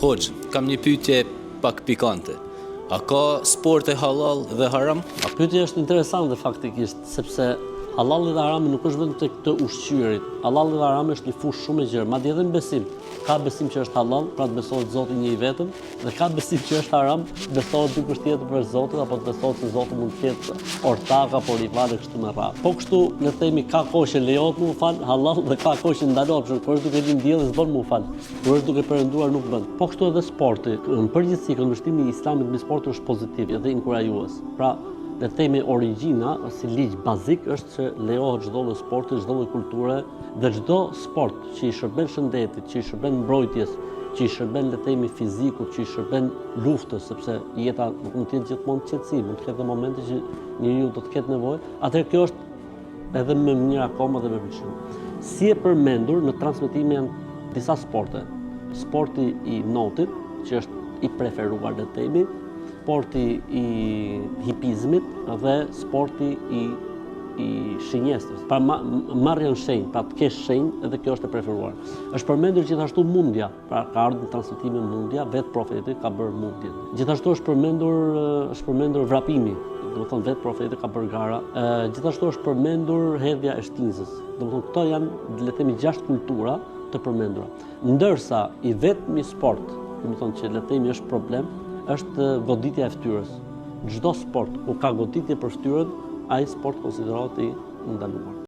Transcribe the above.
Hoxh, kam një pyetje pak pikante. A ka sporte halal dhe haram? Pyetja është interesante faktikisht, sepse halali dhe harami nuk është vetëm tek të ushqyerit. Halali dhe harami është një fushë shumë e gjerë, madje edhe në besim. Ka besim që është halal, pra të besohet Zoti një i vetëm, dhe ka besim që është haram, besohet dikush tjetër për Zotin, apo të besohet se Zoti mund të ketë ortak apo rival e kështu me radhë. Po kështu, le të themi, ka kohë që lejohet mu fal halal dhe ka kohë që ndalohet, kur është duke lind dielli s'bën mu fal, kur është duke perënduar nuk bën. Po kështu edhe sporti, në përgjithësi këndvështrimi i Islamit mbi sport është pozitiv dhe inkurajues. Pra, le të themi origjina, si ligj bazik, është që lejohet çdo lloj sporti, çdo lloj kulture dhe çdo sport që i shërben shëndetit, që i shërben mbrojtjes, që i shërben le të themi fizikut, që i shërben luftës, sepse jeta nuk mund të jetë gjithmonë qetësi, mund të ketë momente që njeriu do të ketë nevojë, atëherë kjo është edhe më mirë akoma dhe më pëlqen. Si e përmendur në transmetime janë disa sporte. Sporti i notit, që është i preferuar le të themi, sporti i hipizmit dhe sporti i shenjestës. Pra marrja në shenjë, pra të kesh shenjë, edhe kjo është e preferuar. Është përmendur gjithashtu mundja, pra ka ardhur në transmetime mundja, vetë profeti ka bërë mundjen. Gjithashtu është përmendur vrapimi, do të thonë vetë profeti ka bërë gara. Gjithashtu është përmendur hedhja e shtinzës. Do të thonë këto janë le të themi 6 kultura të përmendura. Ndërsa i vetmi sport, do të thonë që le të themi është problem, është goditja e fytyrës. Çdo sport ku ka goditje për fytyrën, ai sport konsiderohet i ndaluar.